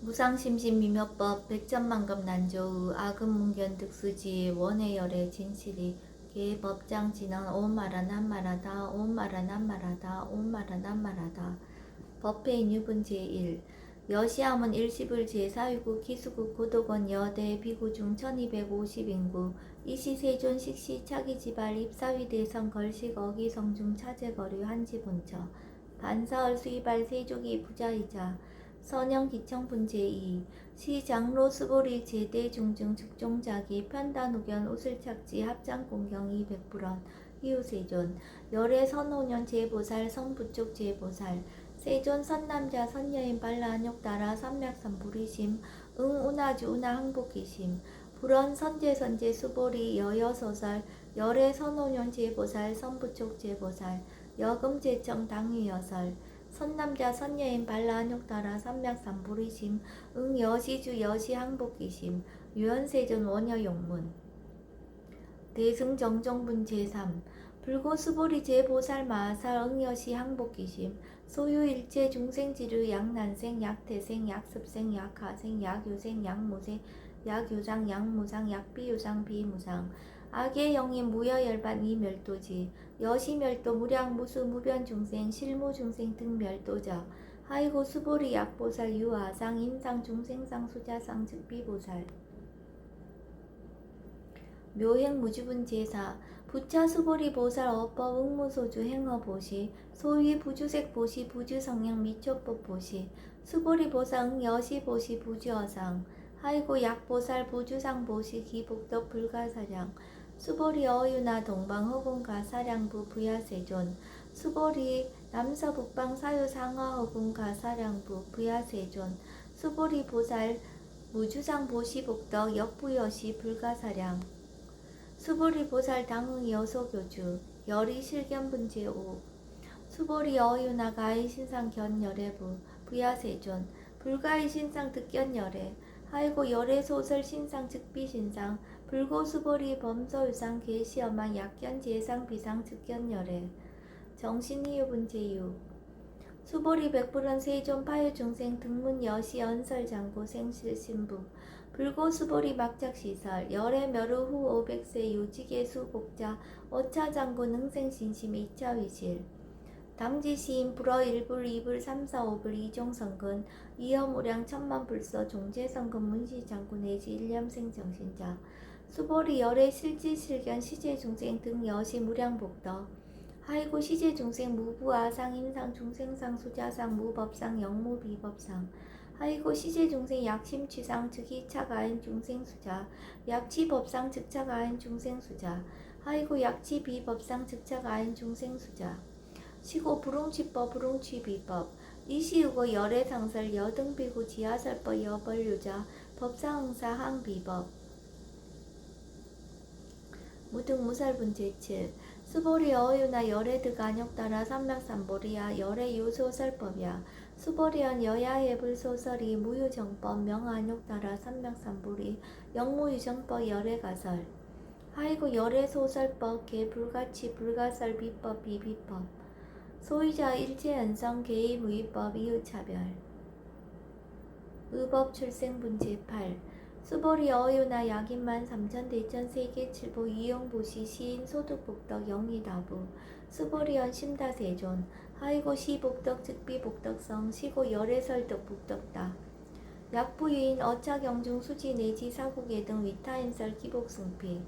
무상심신미묘법 백전만급 난조의 아금문견 득수지 원해열의 진실이 개법장진언 오마라 난마라다 오마라 난마라다 오마라 난마라다. 법회인 유분 제1 여시함은 일시불 제4위구 기수국 고도건 여대 비구 중 1250인구 이시세존 식시 차기지발 입사위대성 걸식 어기성중 차제거류 한지본처 반사얼 수이발 세족이 부자이자 선영기청분 제2 시장로 수보리 제대 중증 즉종자기 편단후견 우슬착지 합장공경 200불원 이웃세존 열애 선호년 제보살 성부쪽 제보살 세존 선남자 선여인 발라안욕 따라 삼맥삼부리심 응운하주 운하 항복기심 불원 선제선제 수보리 여여소설 열애 선호년 제보살 선부쪽 제보살 여금제청 당위여설 선남자 선여인 발라안욕 따라 삼맥삼부리심 응여시주 여시항복기심 유연세존 원여용문 대승정정분 제3 불고수보리 제보살 마살 응여시 항복기심 소유일체 중생지류 약난생 약태생 약습생 약하생 약유생 약무생 약유장 약무상 약비유상 비무상 악의 영인 무여열반 이멸도지 여시멸도 무량무수 무변중생 실무중생 등멸도자 하이고 수보리 약보살 유아상 임상 중생상 수자상 즉비보살 묘행무주분 제사 부차 수보리 보살 어법 응무소주 행어보시 소위 부주색 보시 부주성령 미초법 보시 수보리 보살 응여시 보시 부주어상 하이고 약보살 부주상 보시 기복덕 불가사량 수보리 어유나 동방 허군가 사량부 부야세존 수보리 남서북방 사유 상하 허군가 사량부 부야세존 수보리 보살 무주상 보시 복덕 역부여시 불가사량 수보리 보살 당흥 여소교주 열이 실견분 제5 수보리 어유나 가히 신상 견열애부 부야세존 불가히 신상 득견열애 하이고 열애 소설 신상 즉비 신상 불고 수보리 범서유상 계시엄한 약견 제상 비상 즉견열애 정신이유분 제6 수보리 백불원 세존 파유중생 등문 여시 연설장고 생실신부 불고 수보리 막작시설 열애 멸후 후 500세 유지계수 복자 어차장고 능생신심 2차위실 당지시인 불어 1불 2불 3, 4, 5불 이종성근 이어무량 천만불서 종제성근 문시장구 내지 일념생 정신자 수보리 열애 실지실견 시제중생 등 여시 무량복덕 하이고 시제중생 무부아상 임상 중생상 수자상 무법상 영무비법상 하이고 시제중생 약심취상 즉이차가인 중생수자 약치법상 즉차가인 중생수자 하이고 약치비법상 즉차가인 중생수자 시고 불응취법 불응취비법 이시우고 열애상설 여등비구 지하설법 여벌유자 법상응사 항비법 무등무살분 제7 수보리 어유나 열애득 안욕 따라 삼맥삼보리야 열애 유소설법이야 수보리언 여야해불소설이 무유정법 명안욕 따라 삼맥삼보리 영무유정법 열애가설 하이고 열애소설법 개불가치 불가설 비법 비비법 소유자 일체연성 개의무위법 이유차별 의법 출생분 제8 수보리 어유나 약인만 삼천 대천 세계칠보 이용보시 시인 소득복덕 영리다부 수보리언 심다세존 하이고 시복덕 즉비복덕성 시고 열애설득 복덕다 약부유인 어차경중 수지 내지 사국예 등 위타인설 기복승피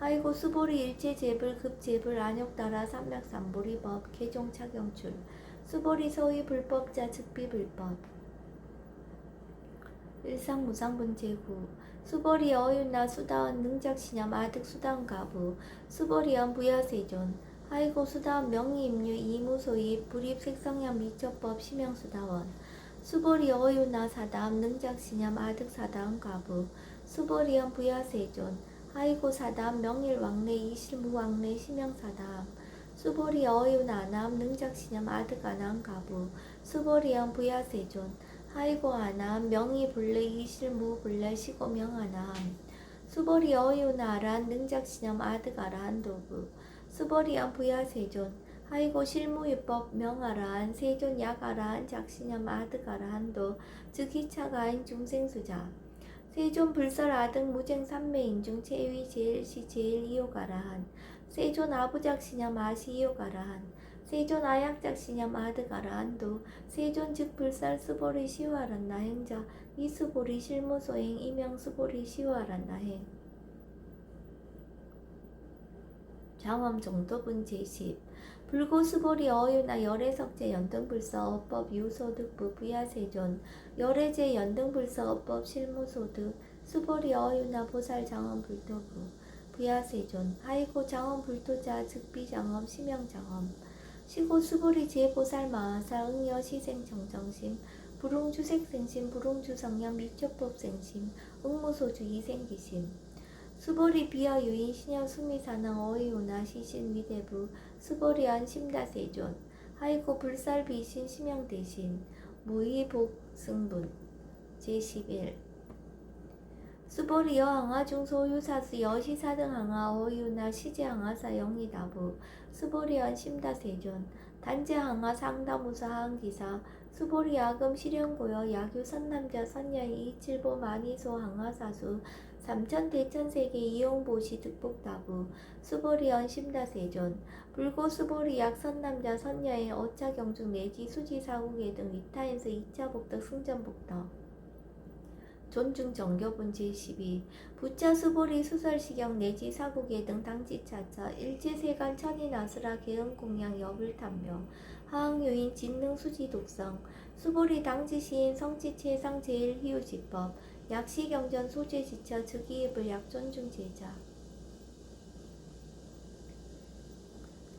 하이고 수보리 일체제불 급제불 안욕 따라 삼맥삼보리법 개종착용출 수보리 서위 불법자 즉비불법 일상무상분 제9 수보리 어윤나 수다원 능작시념 아득 수다원 가부 수보리언 부야세존 하이고 수다원 명의임류 이무소입 불입색성량 미처법 심형수다원 수보리 어윤나 사다음 능작시념 아득 사다원 가부 수보리언 부야세존 하이고 사다음 명일왕래 이실무왕래 심형사다음 수보리 어윤아남 능작시념 아득 아남 가부 수보리언 부야세존 하이고 아남 명의불래 이실무불래 시고명아남 수보리 어유나란 능작시념 아득아라한 도구 수보리언 부야세존 하이고 실무유법 명하라한 세존 약하라한 작신염 아득하라한도 즉 이차가인 중생수자 세존 불설 아득 무쟁 삼매인중 체위 제일시 제일 이요가라한 세존 아부작신염 아시이요가라한 세존 아약작신염 아득하라한도 세존 즉 불살 수보리 시와란나 행자 이수보리 실무소행 이명 수보리 시와란나 행 장엄 정도분 제10 불고수보리 어유나 열애석제 연등불서 어법 유소득부 부야세존 열애제 연등불서 어법 실무소득 수보리 어유나 보살 장엄 불토부 부야세존 하이고 장엄 불토자 즉비장엄 심영장엄 시고 수보리 제보살 마하사 응여 시생정정심 불웅주색생심 불웅주성량 미초법생심 응무소주 이생기심 수보리 비어 유인 신여 수미사낭 어이오나 시신 위대부 수보리 안심다세존 하이고 불살 비신 심영 대신 무의복승분 제11 수보리 여항아 중소유사수 여시사등 항아 어이오나 시제항아사 영리다부 수보리 안심다세존 단제항아 상다무사 항기사 수보리 야금 실현고여 야규 선남자 선녀의 이칠보 만이소 항아사수 삼천 대천세계 이용보시 득복다부 수보리언 심다세존 불고 수보리 약선남자 선녀의 어차경중 내지 수지사국의 등 위타에서 2차 복덕 승전복덕 존중 정교분 제12 부차 수보리 수설시경 내지 사국의 등 당지차차 일제세간 천인아수라 개응공양 여불탐묘 하항유인 진능 수지독성 수보리 당지시인 성지체상 제일희우지법 약시경전 소재지처 즉이입을 약존중제자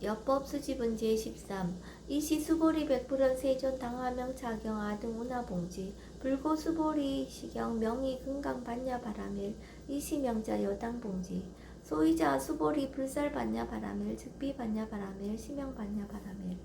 여법수지분 제13 이시 수보리 백불원 세존 당하명 차경 아등 운하봉지 불고 수보리 시경 명의 금강 반야 바라밀 이시 명자 여당 봉지 소이자 수보리 불살 반야 바라밀 즉비 반야 바라밀 시명 반야 바라밀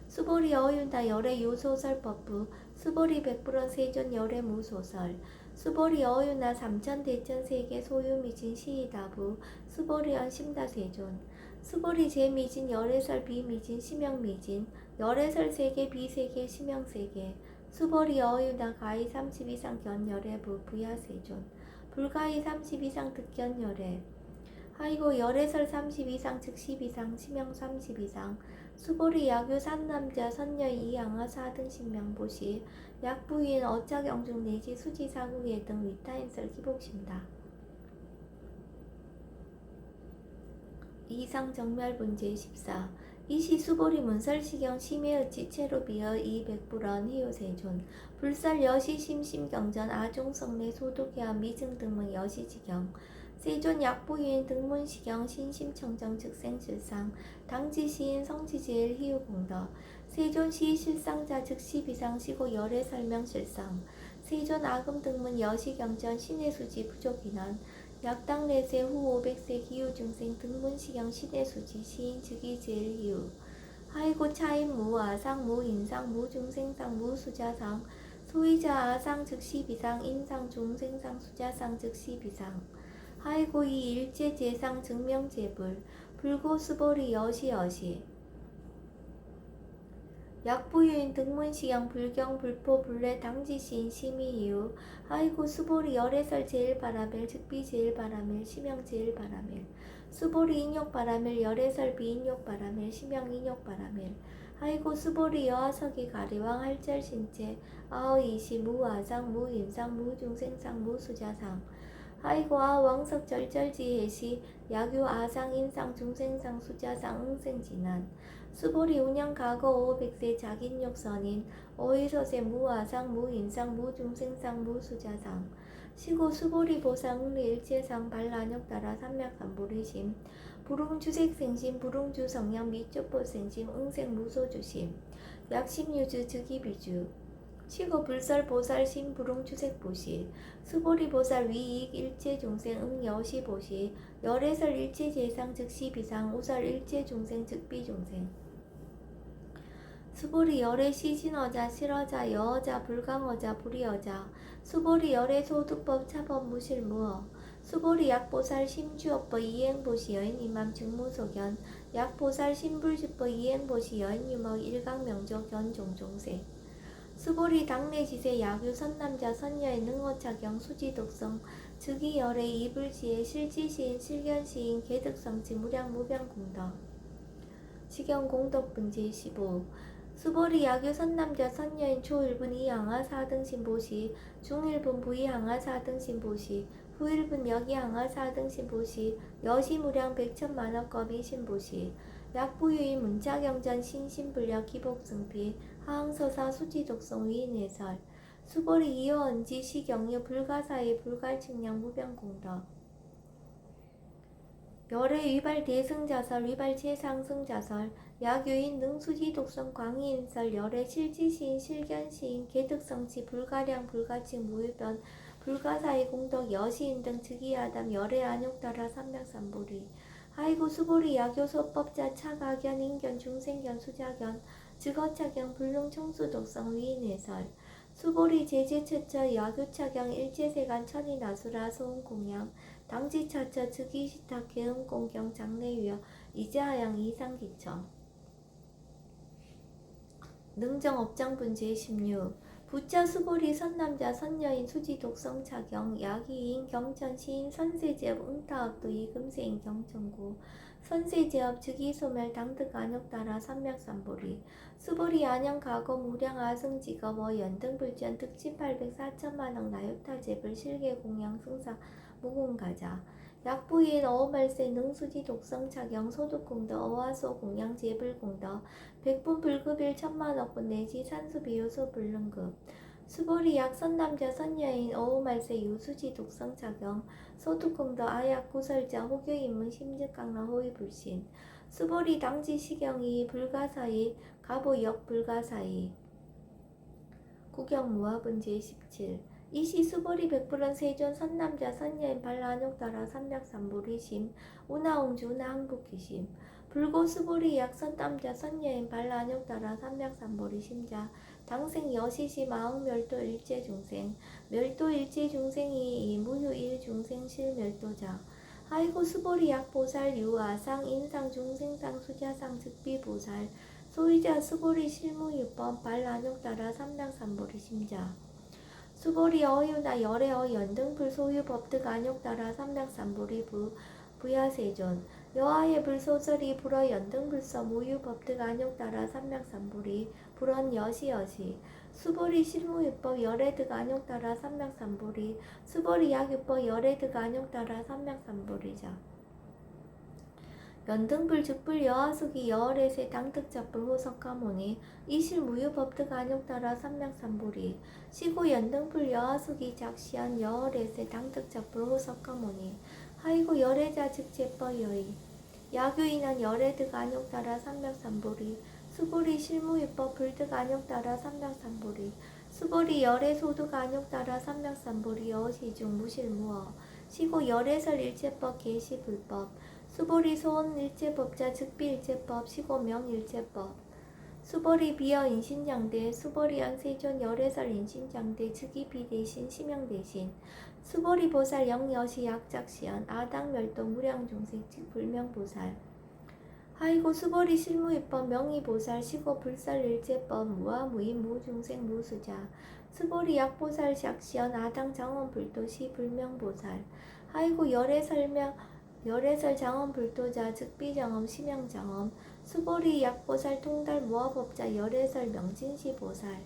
수보리 어윤다 열애 요소설법부 수보리 백불원 세존 열애 무소설 수보리 어유나 삼천 대천 세계 소유미진 시이다부 수보리언 심다세존 수보리 제미진 열애설 비미진 심영미진 열애설 세계 비세계 심영세계 수보리 어유나 가히 30 이상 견열애부 부야세존 불가히 30 이상 득견열애 하이고 열애설 30 이상 즉 10 이상 심영 30 이상 수보리 야규 산남자 선녀 이양아 사등 신명보시 약부인 어차경중 내지 수지사국의 등 위타인설 기복심다. 이상정멸분 제14 이시 수보리 문설시경 심해의치 체로비어 이백불언 희요세존 불설 여시심심경전 아종성내 소독해한 미증등문 여시지경 세존 약부인 등문시경 신심청정 즉생실상 당지시인 성지제일 희우공덕 세존 시실상자 즉시비상 시고 열애설명실상 세존 아금등문 여시경전 신의수지 부족인원 약당내세 후 500세 기후중생 등문시경 신의수지 시인 즉이 제일 희우 하이고 차인 무아상 무인상 무중생상 무수자상 소이자 아상 즉시비상 인상 중생상 수자상 즉시비상 하이고 이 일제 제상 증명제불 불고 수보리 여시 약부유인 등문시경 불경 불포 불례 당지시인 심의이유 하이고 수보리 열애설 제일바라밀 즉비 제일바라밀 심영 제일바라밀 수보리 인욕바라밀 열애설 비인욕바라밀 심영 인욕바라밀 하이고 수보리 여하석이 가리왕 할절신체 아의이시 무아상 무인상 무중생상 무수자상 하이고 아왕석 절절지혜시 야규 아상 인상 중생상 수자상 응생진한 수보리 운영 과거 500세 자긴욕선인 어의서세 무아상 무인상 무중생상 무수자상 시고 수보리 보상 응리일체상 발란욕 따라 삼맥삼보리심 불웅주색생심 불웅주성량 미쪽보생심 응생 무소주심 약심유주 즉이비주 시고 불설 보살 신불웅 추색보시 수보리 보살 위익 일체 중생 응여시 보시 열애설 일체 제상 즉시 비상 우설 일체 중생 즉비 중생 수보리 열애 시진어자 실어자 여어자 불강어자 불이어자 수보리 열애 소득법 차법 무실무어 수보리 약보살 심주업보 이행보시 여인 이맘 증무소견 약보살 심불주보 이행보시 여인 유먹 일강명조 견종종세 수보리 당내지세 야규 선남자 선녀의 능호차경 수지독성 즉위열의 이불지의 실지시인 실견시인 개득성지 무량무병공덕 시경공덕분지 15 수보리 야규 선남자 선녀인 초1분 이항하 4등 신보시 중1분 부이항하 4등 신보시 후1분 여기항하 4등 신보시 여시무량 백천만억겁이 신보시 약부유인 문자경전 신신불력 기복승피 하항서사 수지독성 위인해설 수보리 이어언지 시경유 불가사의 불갈측량 무병공덕 열의 위발 대승자설 위발 최상승자설 약유인 능수지독성 광희인설 열의 실지시인 실견시인 개득성치 불가량 불가측 무유변 불가사의 공덕 여시인 등 즉위하담 열의 안욕따라 삼맥삼보리 하이고 수보리 야교소법자 차가견 인견 중생견 수자견 즉어차경 불능청수독성 위인해설 수보리 제제처처 야교차경 일제세간 천이나수라 소음공양 당지차처 즉위시탁 개음공경 장래유여 이자하양 이상기처 능정업장분제 16 부자 수보리 선남자 선녀인 수지독성차경 야기인 경천시인 선세제업 응타학도 이금세인 경천구 선세제업 즉위소멸 당득 안욕따라 삼맥삼보리 수보리 안양가거 무량아승직업 연등불전 득진 800-4천만억 나요타제불 실계공양 승사 무공가자 약부인 어어말세 능수지 독성차경 소득공덕 어화소 공양 제불공덕 백분 불급일 천만억분 내지 산수비요소 불능급 수보리 약선남자 선녀인 어우말세 유수지 독성차경 소득공덕 아약 구설자 호교인문 심즉강라 호위불신 수보리 당지 시경이 불가사이 가보역 불가사이 구경무화분제 17 이시 수보리 백불원 세존 선남자 선녀인 발라안욕따라 삼맥삼보리심 우나옹주 우나항복기심 불고 수보리 약선남자 선녀인 발라안욕따라 삼맥삼보리심자 당생 여시시 마흥멸도 일제중생 멸도 일제중생이 이 무휴일중생실 멸도자 하이고 수보리 약보살 유아상 인상 중생상 수자상 즉비보살 소위자 수보리 실무유법 발라안욕따라 삼맥삼보리심자 수보리 어유나 열애어 연등불 소유 법득 안욕따라 삼맥삼보리 부야세존 여하의 불소설이 불어 연등불서 무유 법득 안욕따라 삼맥삼보리 불언 여시여시 수보리 실무유법 열애득 안욕따라 삼맥삼보리 수보리 약유법 열애득 안욕따라 삼맥삼보리자 연등불 즉불 여하수기 여월에세 당득작불 호석가모니 이실 무유법득 안욕따라 삼맥삼보리 시고 연등불 여하수기 작시한 여월에세 당득작불 호석가모니 하이고 열애자 즉제법 여의 야교인한 열애득 안욕따라 삼맥삼보리 수보리 실무유법 불득 안욕따라 삼맥삼보리 수보리 열애소득 안욕따라 삼맥삼보리 여시중 무실무어 시고 열애설 일체법 계시불법 수보리 소원 일체법자 즉비 일체법 시고명 일체법 수보리 비어 인신장대 수보리 안세존 열애설 인신장대 즉위비 대신 심형 대신 수보리 보살 영여시 약작시연 아당멸도 무량종생 즉 불명보살 하이고 수보리 실무입법 명의보살 시고 불살 일체법 무아무인 무중생 무수자 수보리 약보살 작시연 아당 장원불도시 불명보살 하이고 열애설 장엄불도자 즉비장엄 심형장엄 수보리 약보살 통달 무아법자 열애설 명진시보살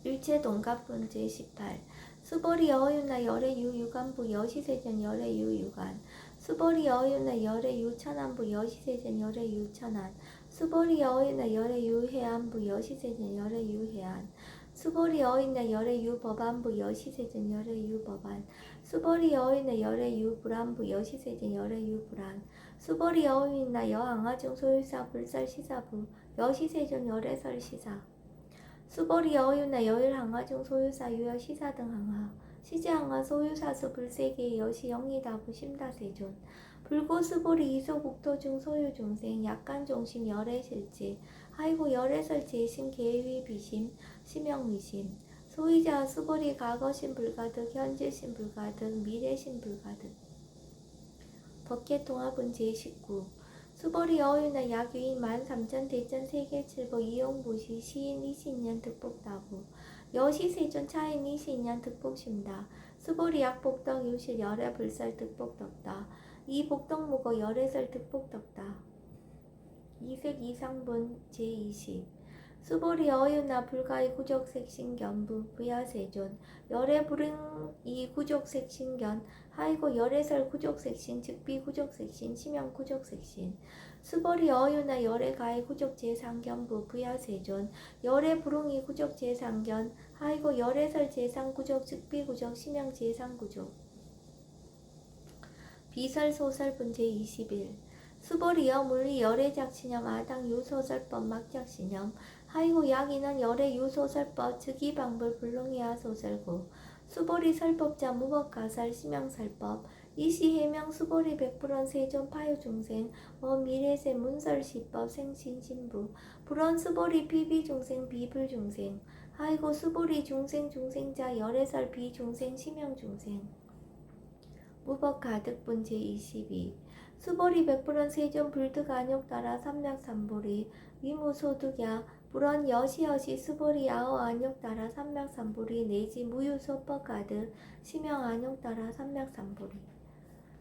일체동갑분제 18 수보리 어유나 열애유 유간부 여시세전 열애유 유간 수보리 어유나 열애유 천안부 여시세전 열애유 천안 수보리 어유나 열애유 해안부 여시세전 열애유 해안 수보리 어인나 열애유 법안부 여시세전 열애유 법안 수보리 어인나 열애유 불안부 여시세전 열애유 불안 수보리 어인나 여항아중 소유사 불살 시사부 여시세전 열애설 시사 수보리 어유나 여일항아중 소유사 유여 시사 등 항하 시제항아 소유사수 불세계 여시 영리다부 심다세존 불고 수보리 이소국토중 소유중생 약간종심 열애실지 하이고 열애설제심 계위 비심 심형미심 소이자 수보리 과거신 불가득 현재신 불가득 미래신 불가득. 법계통합은 제19. 수보리 어유나 약유인 13,000 대천 세계칠보 이용보시 시인 20년 득복다부 여시세존 차인 20년 득복심다. 수보리 약복덕 유실 열애 불설 득복덕다. 이 복덕무거 열애설 득복덕다. 이색 이상분 제20. 수보리 어유나 불가의 구적색신견부 부야세존 열애 불응이 구적색신견 하이고 열애설 구적색신 즉비 구적색신 치명 구적색신 수보리 어유나 열애 가의 구적제상견부 부야세존 열애 불응이 구적제상견 하이고 열애설 제상 구적 즉비 구적 치명 제상 구적. 비설 소설 분제 21. 수보리여 물리 열애작신념 아당 유소설법 막작신념 하이고 약인은 열애 유소설법 즉이방불 불능이야 소설고 수보리 설법자 무법가설 심형설법 이시해명 수보리 백불원 세존 파유중생 미래세 문설시법 생신신부 불원 수보리 비비중생 비불중생 하이고 수보리 중생자 열애설 비중생 심형중생. 무법가득분 제22. 수보리 백불원 세존 불득 안욕따라 삼맥삼보리 위무소득야 불원 여시여시 수보리 아어 안욕따라 삼맥삼보리 내지 무유소법가득 심형 안욕따라 삼맥삼보리.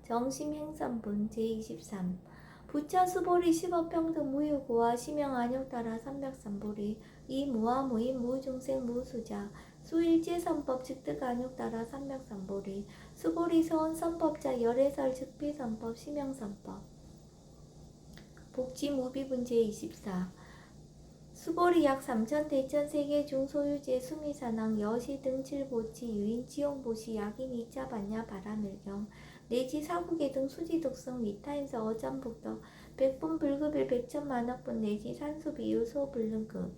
정심행선분 제23. 부처 수보리 십업평등 무유고와 심형 안욕따라 삼맥삼보리 이 무와 무인 무중생 무수자 수일제선법 즉득 안욕따라 삼맥삼보리 수보리 서원선법자 열애설 즉비선법 심형선법. 복지무비분 제24. 수보리 약 3천 대천 세계 중소유제 수미산왕 여시 등칠보치 유인 지용보시 약인 2차 반야 바라밀경 내지 사국의 등 수지독성 위타인서 어전북덕 백분 불급일 백천만억분 내지 산수비유 소불능급.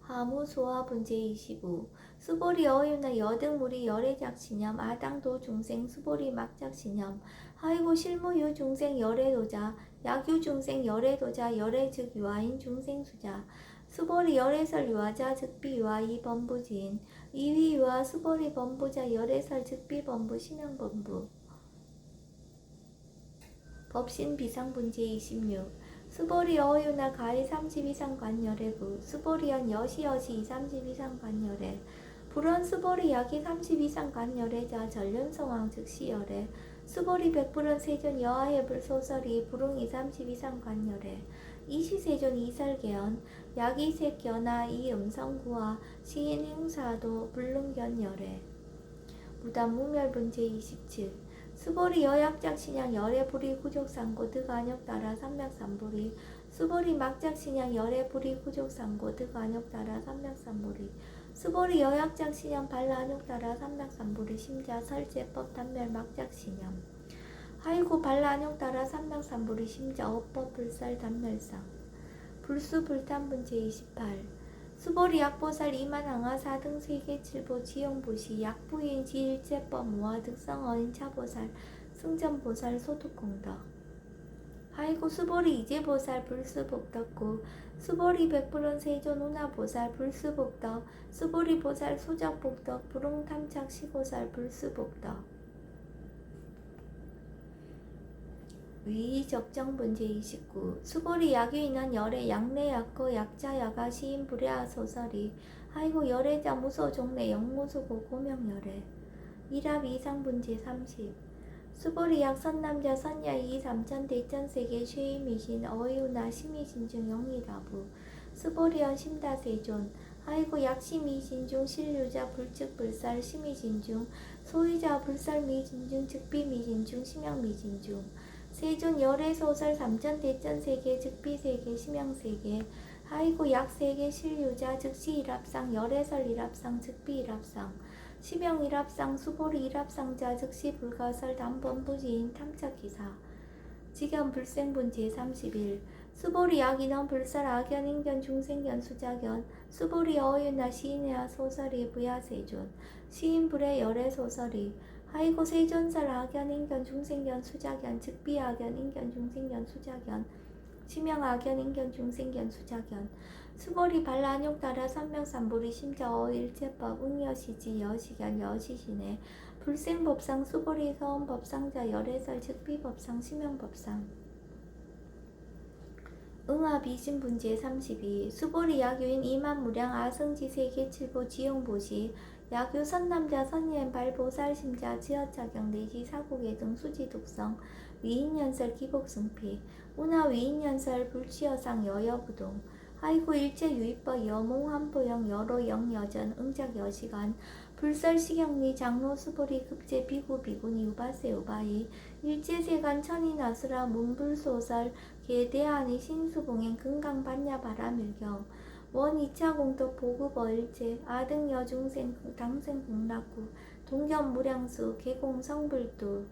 하무소화분 제25. 수보리 어유나 여등무리 열애작신념 아당도 중생 수보리 막작신념 하이고 실무유 중생 열애도자 약유 중생 열애도자 열애 즉 유아인 중생수자 수보리 열애설 유아자 즉비 유아 이범부지인 이위 유아 수보리 범부자 열애설 즉비 범부 심형범부. 법신 비상분 제26. 수보리 어유나 가히 30 이상 관열애구 수보리연 여시여시 30 이상 관열애 불원 수보리 약이 30 이상 관열애자 전륜성왕 즉시열애 수보리 백불원 세존 여하해 불소설이 불웅이 30 이상 관열애 이시세존 이설계연 약이 색견하 이음성구와 시인 행사도 불능견열애. 무단무멸분 제27. 수보리 여약작신양 열애불이 구족상고 득안욕따라 삼맥삼보리 수보리 막작신양 열애불이 구족상고 득안욕따라 삼맥삼보리 수보리 여약작신양 발라안욕따라 삼맥삼보리 심자 설제법 단멸 막작신양 하이고 발라안욕따라 삼맥삼보리 심자 업법 불살 단멸상. 불수불탄분 제28. 수보리 약보살 이만항하 사등 세계칠보 지용보시 약부인 지일제법 무화 득성어인 차보살 승전보살 소득공덕 하이고 수보리 이제보살 불수복덕구 수보리 백불원 세존 운하보살 불수복덕 수보리 보살 소적복덕 불웅탐착 시고살 불수복덕. 위적정분 제29. 수보리 약유인한 열애 약내약거 약자야가 시인 불야하 소설이 하이고 열애자 무소 종래 영무수고 고명열애. 일합 이상분 제30. 수보리 약 선남자 선야 이 3천 대천세계 쉐이미신 어이우나 심이신중 영리다부 수보리연 심다세존 하이고 약심이신중 실류자 불측불살 심이신중 소유자 불살미신중 즉비미신중 심양미신중 세존 열애소설 3천 대천세계 즉비세계 심양세계 하이고 약세계 실유자 즉시 일합상 열애설 일합상 즉비 일합상 심형 일합상 수보리 일합상자 즉시 불가설 담범부지인 탐착기사. 직연 불생분 제31. 수보리 약인원 불살 악연 인견 중생견 수자견 수보리 어유나 시인해야 소설이 부야세존 시인불의 열애 소설이 하이고 세존살 악연 인견 중생견 수자견 즉비 악연 인견 중생견 수자견 시명 악연 인견 중생견 수자견 수보리 발라욕 따라 삼명삼보리 심자어 일체법 응여시지 여시견 여시시네 불생법상 수보리 서원법상자 열애설 즉비법상 시명법상 응아비신분제 32 수보리 야교인 이만무량 아승지세계 칠보 지용보시 야교 선남자 선예엔 발보살 심자 지어자경 내지 사고계 등 수지독성 위인연설 기복승피 운하 위인연설 불취여상 여여부동 하이구 일제유입법 여몽환보영 여로영 여전 응작 여시간 불설시경리 장로 수보리 급제 비구 비구니 우바세 우바이 일제세간 천인아수라 문불소설 계대하니 신수봉행 금강반야 바라밀경 원 2차 공덕 보급어일제 아등 여중생 당생 공락구 동견 무량수 계공 성불도